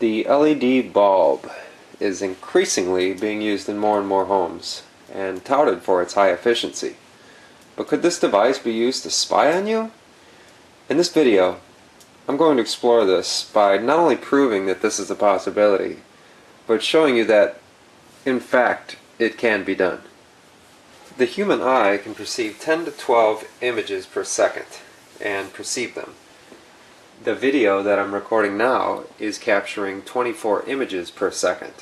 The LED bulb is increasingly being used in more and more homes and touted for its high efficiency. But could this device be used to spy on you? In this video, I'm going to explore this by not only proving that this is a possibility, but showing you that, in fact, it can be done. The human eye can perceive 10 to 12 images per second and perceive them. The video that I'm recording now is capturing 24 images per second.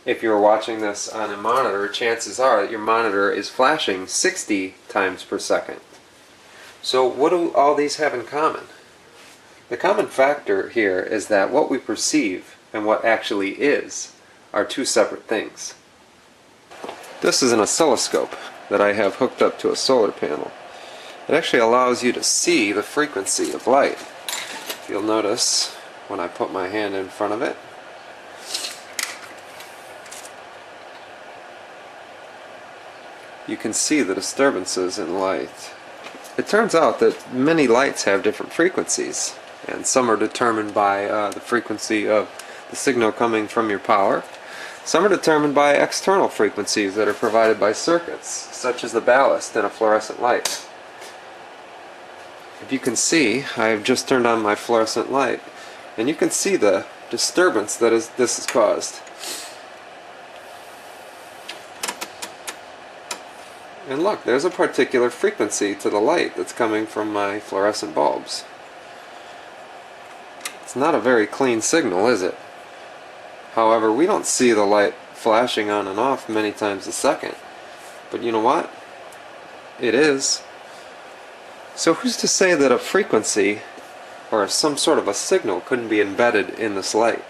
If you're watching this on a monitor, chances are that your monitor is flashing 60 times per second. So what do all these have in common? The common factor here is that what we perceive and what actually is are two separate things. This is an oscilloscope that I have hooked up to a solar panel. It actually allows you to see the frequency of light. You'll notice when I put my hand in front of it, you can see the disturbances in light. It turns out that many lights have different frequencies, and some are determined by the frequency of the signal coming from your power. Some are determined by external frequencies that are provided by circuits, such as the ballast in a fluorescent light. If you can see, I have just turned on my fluorescent light, and you can see the disturbance that this has caused. And look, there's a particular frequency to the light that's coming from my fluorescent bulbs. It's not a very clean signal, is it? However, we don't see the light flashing on and off many times a second. But you know what? It is. So who's to say that a frequency or some sort of a signal couldn't be embedded in this light?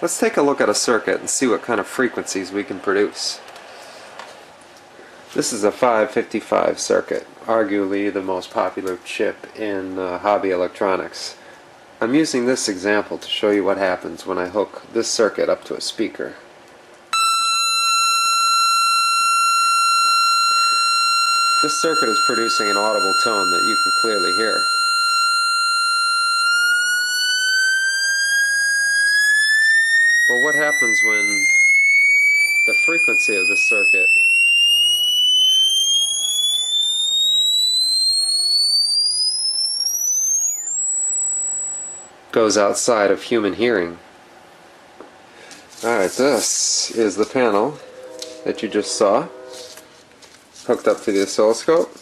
Let's take a look at a circuit and see what kind of frequencies we can produce. This is a 555 circuit, arguably the most popular chip in hobby electronics. I'm using this example to show you what happens when I hook this circuit up to a speaker. This circuit is producing an audible tone that you can clearly hear. But what happens when the frequency of the circuit goes outside of human hearing? Alright, this is the panel that you just saw, hooked up to the oscilloscope,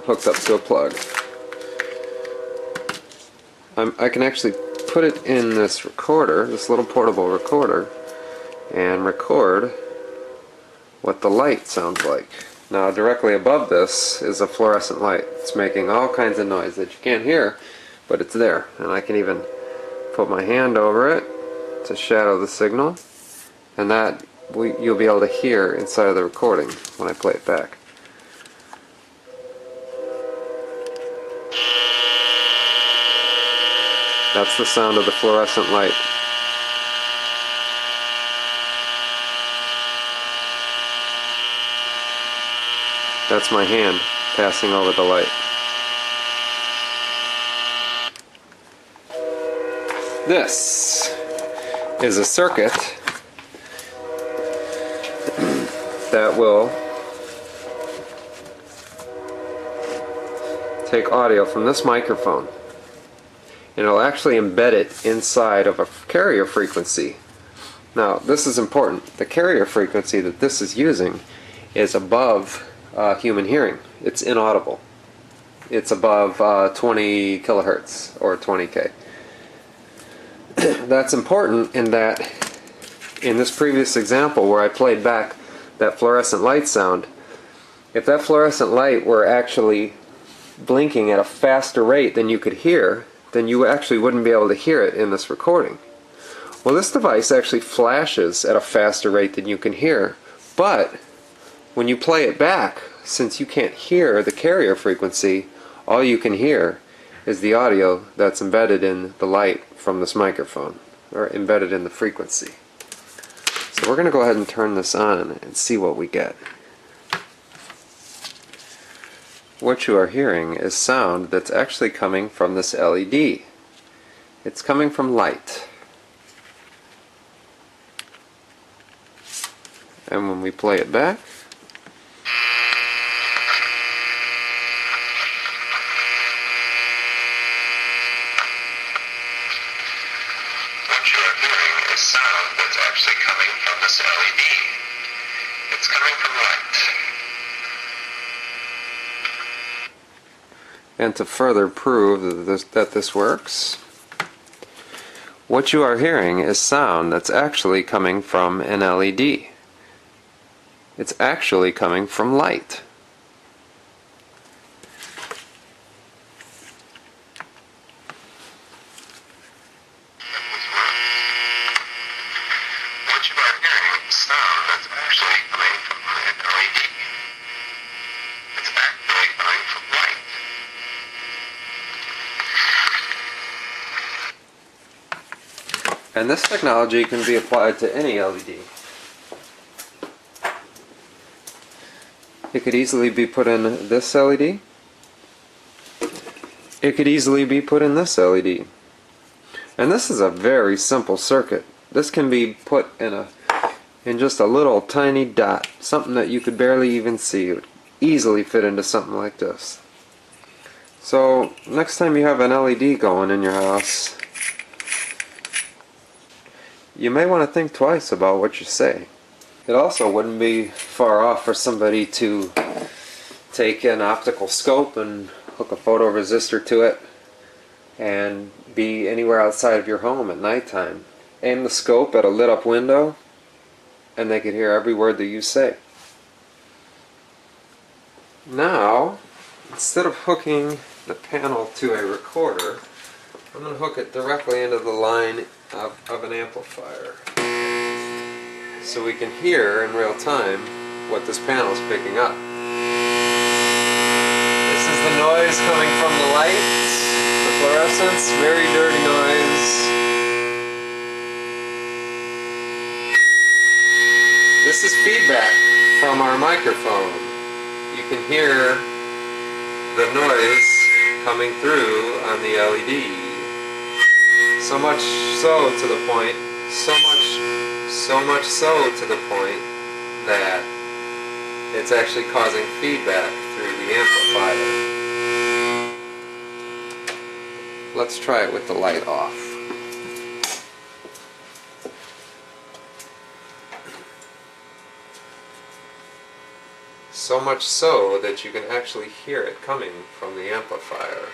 hooked up to a plug. I can actually put it in this recorder, this little portable recorder, and record what the light sounds like. Now directly above this is a fluorescent light. It's making all kinds of noise that you can't hear, but it's there. And I can even put my hand over it to shadow the signal, and that you'll be able to hear inside of the recording when I play it back. That's the sound of the fluorescent light. That's my hand passing over the light. This is a circuit that will take audio from this microphone, and it'll actually embed it inside of a carrier frequency. Now, this is important. The carrier frequency that this is using is above human hearing. It's inaudible. It's above 20 kilohertz or 20K. That's important in that, in this previous example where I played back that fluorescent light sound, if that fluorescent light were actually blinking at a faster rate than you could hear, then you actually wouldn't be able to hear it in this recording. Well, this device actually flashes at a faster rate than you can hear, but when you play it back, since you can't hear the carrier frequency, all you can hear is the audio that's embedded in the light from this microphone, or embedded in the frequency. So we're going to go ahead and turn this on and see what we get. What you are hearing is sound that's actually coming from this LED. It's coming from light. And when we play it back, what you are hearing is sound that's actually coming from this LED. It's coming from light. and to further prove that this works, what you are hearing is sound that's actually coming from an LED. It's actually coming from light. What you are hearing is sound that's actually coming from an LED. It's actually coming from light. And this technology can be applied to any LED. It could easily be put in this LED. It could easily be put in this LED. And this is a very simple circuit. This can be put in just a little tiny dot, something that you could barely even see. It would easily fit into something like this. So next time you have an LED going in your house, you may want to think twice about what you say. It also wouldn't be far off for somebody to take an optical scope and hook a photoresistor to it and be anywhere outside of your home at nighttime. Aim the scope at a lit up window and they could hear every word that you say. Now, instead of hooking the panel to a recorder, I'm going to hook it directly into the line of an amplifier, so we can hear in real time what this panel is picking up. This is the noise coming from the lights, the fluorescence, very dirty noise. This is feedback from our microphone. You can hear the noise coming through on the LED. So much so to the point, so much so to the point that it's actually causing feedback through the amplifier. Let's try it with the light off. So much so that you can actually hear it coming from the amplifier.